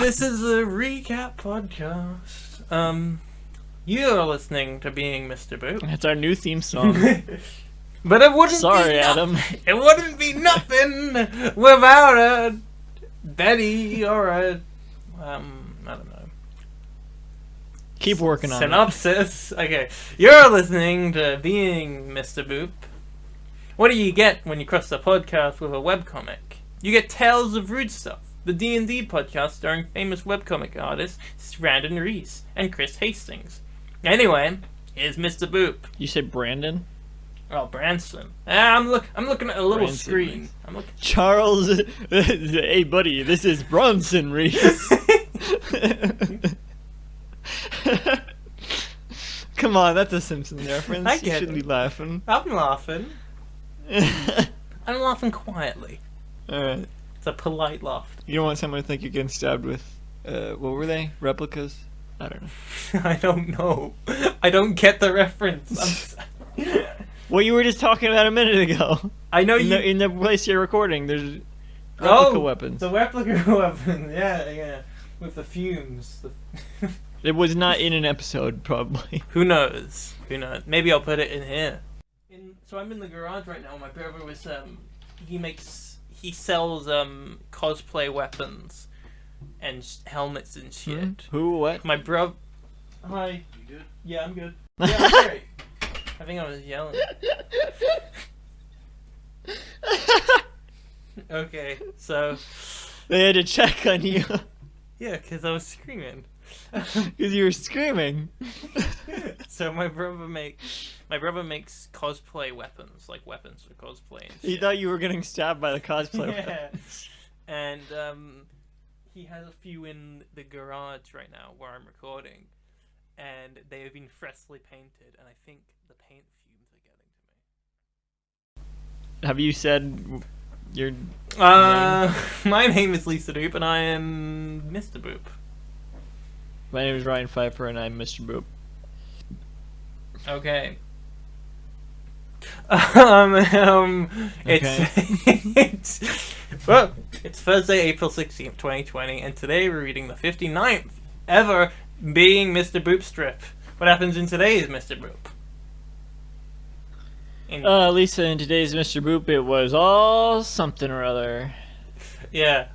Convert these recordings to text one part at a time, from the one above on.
This is a recap podcast. You're listening to Being Mr. Boop. It's our new theme song. But it wouldn't Sorry, Adam. It wouldn't be nothing without a Betty or a, I don't know. Keep working on Synopsis. Okay. You're listening to Being Mr. Boop. What do you get when you cross the podcast with a webcomic? You get Tales of Rude Stuff, the D&D podcast starring famous webcomic artists Brandon Reese and Chris Hastings. Anyway, here's Mr. Boop. it. You said Brandon? Oh, Branson. I'm looking at a little Branson screen. Reese. I'm looking. Charles. Hey, buddy, this is Bronson Reese. Come on, that's a Simpsons reference. I get You should it. be laughing. I'm laughing. I'm laughing quietly. Alright. It's a polite laugh. You don't want someone to think you're getting stabbed with, what were they? Replicas? I don't know. I don't know. I don't get the reference. Well, you were just talking about a minute ago. I know In you. the place you're recording, there's replica weapons. The replica weapon. Yeah. With the fumes. It was not in an episode, probably. Who knows? Maybe I'll put it in here. So I'm in the garage right now. My brother was he sells cosplay weapons and helmets and shit. Who? What? My bro. Hi. You good? Yeah, I'm good. Yeah, I'm great. I think I was yelling. Okay, so They had to check on you yeah, because I was screaming. because you were screaming. So my brother makes cosplay weapons, like weapons for cosplay and shit. He thought you were getting stabbed by the cosplay. Yeah. And he has a few in the garage right now where I'm recording, and they have been freshly painted, and I think the paint fumes are getting to me. Have you said your My name is Lisa Doop, and I am Mr. Boop. My name is Ryan Pfeiffer, and I'm Mr. Boop. Okay. It's Thursday, April 16th, 2020, and today we're reading the 59th ever Being Mr. Boop strip. What happens in today's Mr. Boop? Lisa, in today's Mr. Boop, it was all something or other. Yeah.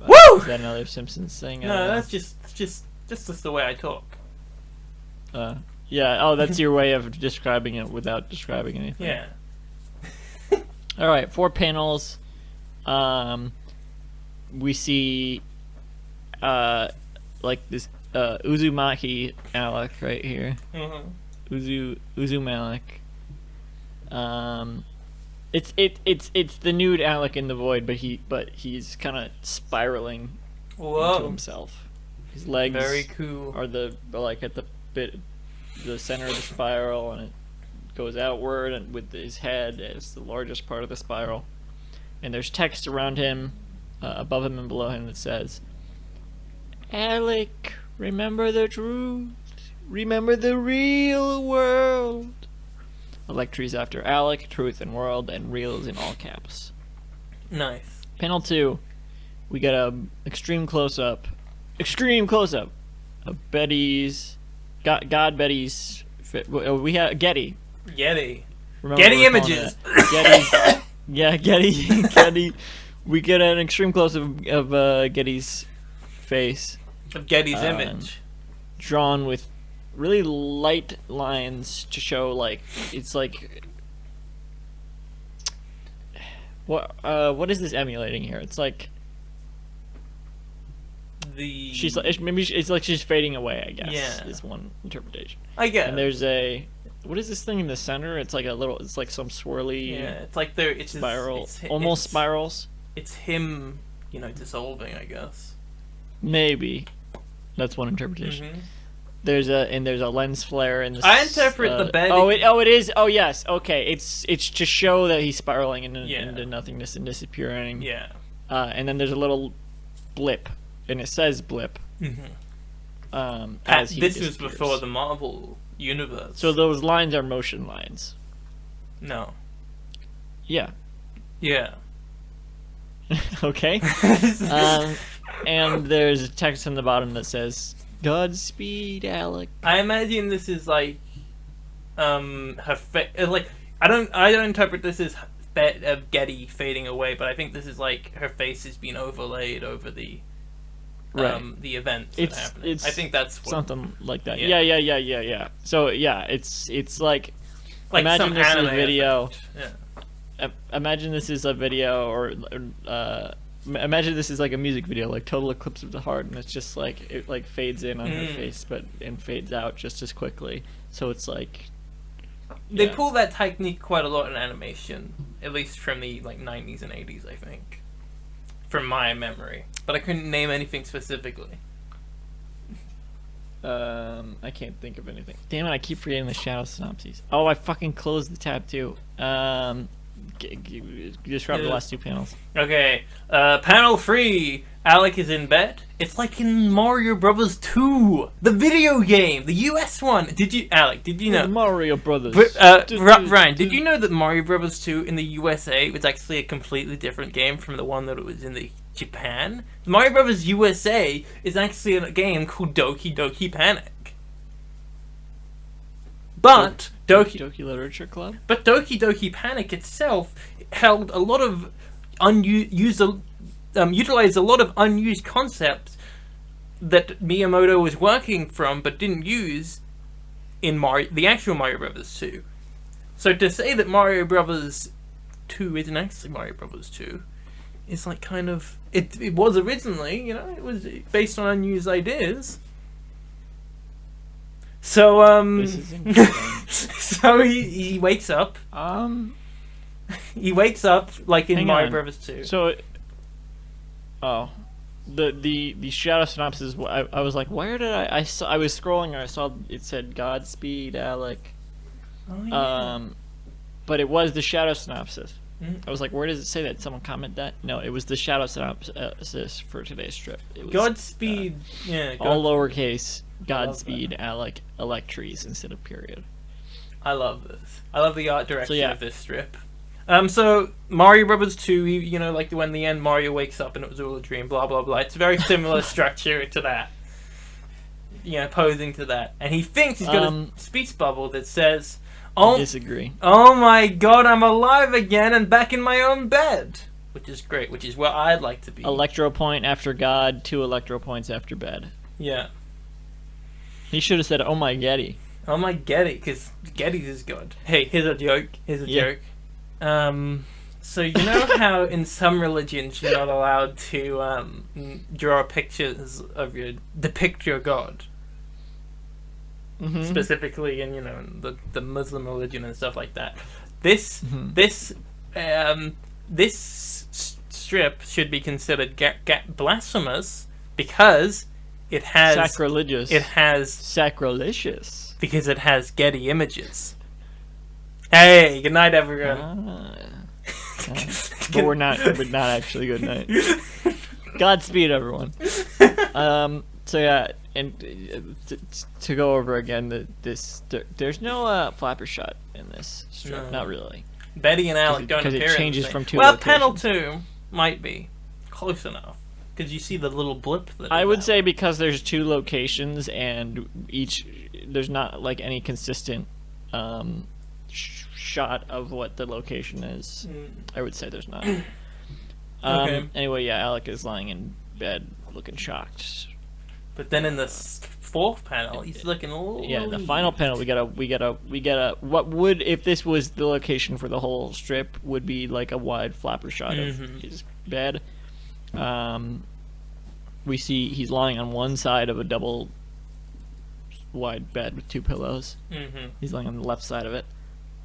Uh, Woo! Is that another Simpsons thing? I No, don't know. that's just the way I talk. Yeah. Oh, that's your way of describing it without describing anything. Yeah. All right, 4 panels. We see, like this Uzumaki Alec right here. Mm-hmm. Uzumalik. It's the nude Alec in the void, but he's kind of spiraling into Whoa. himself. His legs Very cool. are like at the center of the spiral, and it goes outward, and with his head as the largest part of the spiral. And there's text around him, above him and below him, that says, "Alec, remember the truth. Remember the real world." Electries after Alec, truth and world, and real is in all caps. Nice. Panel 2, we get a extreme close-up of Betty's, God Betty's, we have Getty. Getty. Remember Getty what we're calling Images. it. Getty. Yeah, Getty. We get an extreme close-up of Getty's face, Of Getty's image. drawn with really light lines to show, like, it's like, what is this emulating here? It's like she's like, maybe it's like she's fading away, I guess. Yeah. Is one interpretation. I get And it. there's what is this thing in the center? It's like it's like some swirly Yeah, it's like it's his- spiral, it's almost spirals. It's him, dissolving, I guess. Maybe that's one interpretation. Mm-hmm. There's a lens flare in this. I interpret the bed. Oh, it is. Oh, yes. Okay, it's to show that he's spiraling into nothingness and disappearing. Yeah. And then there's a little blip, and it says blip. Mm-hmm. As he This was disappears. before the Marvel universe. So those lines are motion lines. No. Yeah. Yeah. Okay. And there's a text in the bottom that says, "Godspeed, Alec." I imagine this is like, her like I don't interpret this as Getty fading away, but I think this is like her face has been overlaid over the the events that are happening. I think that's what, something like that. Yeah. Yeah. So yeah, it's like imagine some this is a anime video. effect. Yeah. Imagine this is a video, or imagine this is like a music video, like Total Eclipse of the Heart, and it's just like it like fades in on her face, and fades out just as quickly. So it's like They pull that technique quite a lot in animation, at least from the like 90s and 80s, I think, from my memory. But I couldn't name anything specifically. I can't think of anything. Damn it! I keep forgetting the shadow synopses. Oh, I fucking closed the tab too. Describe the last two panels. Okay, panel 3. Alec is in bed. It's like in Mario Brothers 2, the video game, the US one. Alec? Did you know? Mario Brothers. Ryan, did you know that Mario Brothers 2 in the USA was actually a completely different game from the one that it was in the Japan? Mario Brothers USA is actually a game called Doki Doki Panic. But Doki Literature Club. But Doki Doki Panic itself held a lot of utilized a lot of unused concepts that Miyamoto was working from but didn't use in the actual Mario Brothers 2. So to say that Mario Brothers 2 isn't actually Mario Brothers 2 is like kind of it was originally, it was based on unused ideas. So This is interesting. so he wakes up. He wakes up like in Mario Brothers 2. So the shadow synopsis, I was like, where did I saw, I was scrolling and I saw it said Godspeed, Alec. Oh, yeah. But it was the shadow synopsis. Mm-hmm. I was like, where does it say that? Someone comment that? No, it was the shadow synopsis for today's strip. It was, Godspeed, all lowercase, Godspeed, Alec, Electries instead of period. I love this. I love the art direction yeah. of this strip. So Mario Brothers 2, like when the end Mario wakes up and it was all a dream, blah blah blah. It's a very similar structure to that. Posing to that, and he thinks he's got a speech bubble that says, I disagree. Oh my God, I'm alive again and back in my own bed," which is great. Which is where I'd like to be. Electro point after God, 2 electro points after bed. Yeah. He should have said, "Oh my Getty." Oh my Getty, because Getty is good. Hey, here's a joke. Joke. So you know how in some religions you're not allowed to draw pictures of depict your god, specifically in the Muslim religion and stuff like that. This strip should be considered blasphemous because it has sacrilegious. It has sacrilegious because it has Getty images. Hey, good night, everyone. But we're not actually good night. Godspeed, everyone. So yeah, and to go over again, there's no flapper shot in this strip. No. Not really. Betty and Alec don't appear. Because it changes from 2 Well, locations. panel 2 might be close enough because you see the little blip. I would say because there's 2 locations and there's not like any consistent shot of what the location is. I would say there's not. Okay. Anyway, yeah, Alec is lying in bed looking shocked. But then in the 4th panel, he's looking a little. Yeah, in the final panel, we get a. What would, if this was the location for the whole strip, would be like a wide flapper shot of his bed. We see he's lying on one side of a double wide bed with 2 pillows. He's lying on the left side of it.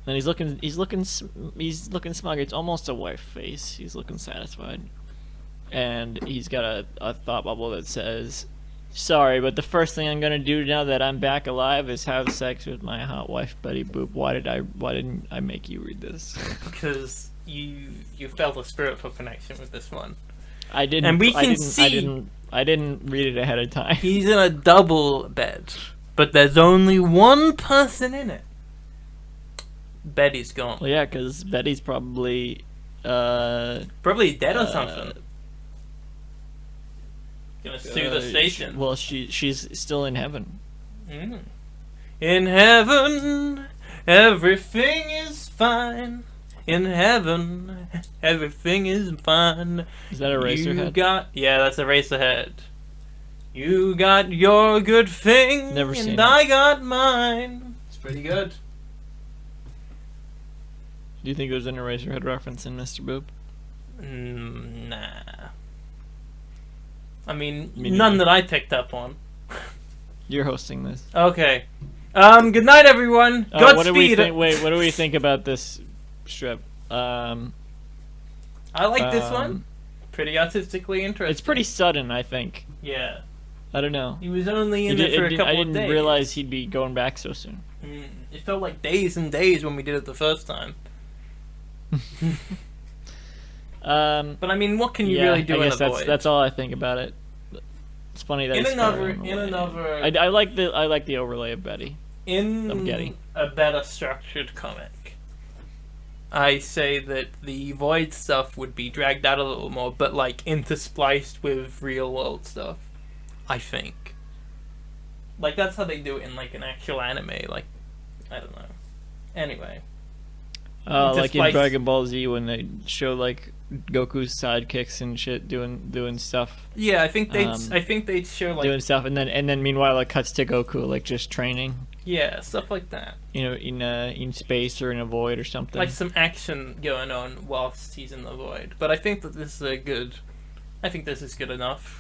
And he's looking smug. It's almost a wife face. He's looking satisfied. And he's got a thought bubble that says, "Sorry, but the first thing I'm gonna do now that I'm back alive is have sex with my hot wife, Betty Boop." Why didn't I make you read this? Because you felt a spiritual connection with this one. I didn't. And we can see I didn't read it ahead of time. He's in a double bed, but there's only one person in it. Betty's gone. Well, yeah, because Betty's probably dead or something. Gonna sue the station. Well, she's still in heaven. Mm. In heaven, everything is fine. In heaven, everything is fine. Is that Eraserhead? Yeah, that's Eraserhead. You got your good thing, Never seen and it. I got mine. It's pretty good. Do you think there's an Eraserhead reference in Mr. Boop? Nah. I mean, Me none neither. that I picked up on. You're hosting this. Okay. Good night, everyone. What do we Godspeed. think? Wait, what do we think about this strip? I like this one. Pretty artistically interesting. It's pretty sudden, I think. Yeah. I don't know. He was only in it for a couple I of didn't days. realize he'd be going back so soon. It felt like days and days when we did it the first time. But I mean, what can you really do I in guess a void? that's all I think about it. It's funny that In he's another- firing in away. another- I like the overlay of Betty. In Getty. a better structured comic, I say that the void stuff would be dragged out a little more, but like interspliced with real world stuff. I think. Like that's how they do it in like an actual anime. Like, I don't know. Anyway. Like in Despite- Dragon Ball Z when they show like Goku's sidekicks and shit doing stuff, Yeah, I think they'd show like and then meanwhile it cuts to Goku like just training, stuff like that. you know, in space or in a void or something. Like some action going on whilst he's in the void. But I think that this is good enough.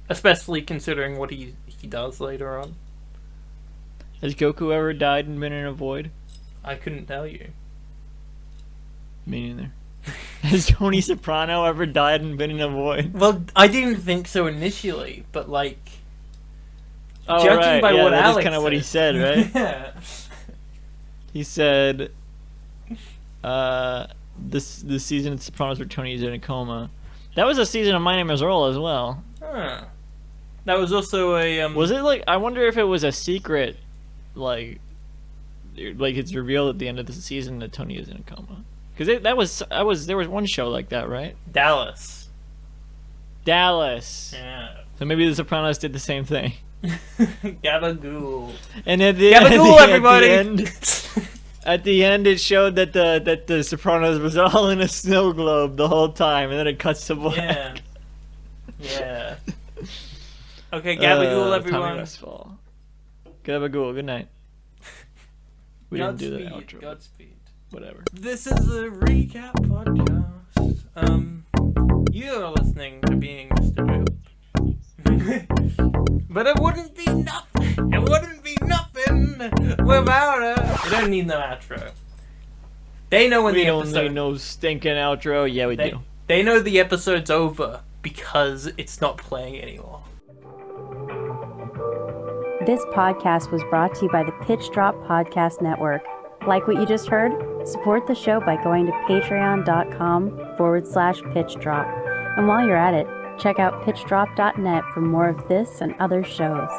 Especially considering what he does later on. Has Goku ever died and been in a void? I couldn't tell you. Me neither. Has Tony Soprano ever died and been in a void? Well, I didn't think so initially, but like Oh, judging right. by Yeah, what that is Alex kind of what he said, said, right? Yeah. He said, this season of Sopranos where Tony's in a coma. That was a season of My Name Is Earl as well. Huh. That was also a Was it like? I wonder if it was a secret, like it's revealed at the end of the season that Tony is in a coma. Because there was one show like that, right? Dallas. Dallas. Yeah. So maybe the Sopranos did the same thing. Gabagool. And at the Gabagool, everybody. At the end, it showed that the Sopranos was all in a snow globe the whole time, and then it cuts to black. Yeah. Yeah. Okay, Gabagool, Tommy everyone. Westfall. Gabagool, good night. We didn't do the outro. Godspeed. Whatever. This is a recap podcast. You're listening to Being Mr. Boop. But it wouldn't be nothing. It wouldn't be nothing without us. We don't need no outro. They know when We the don't episode. need no stinking outro. Yeah, we do. They know the episode's over because it's not playing anymore. This podcast was brought to you by the Pitch Drop Podcast Network. Like what you just heard? Support the show by going to patreon.com/pitchdrop. And while you're at it, check out pitchdrop.net for more of this and other shows.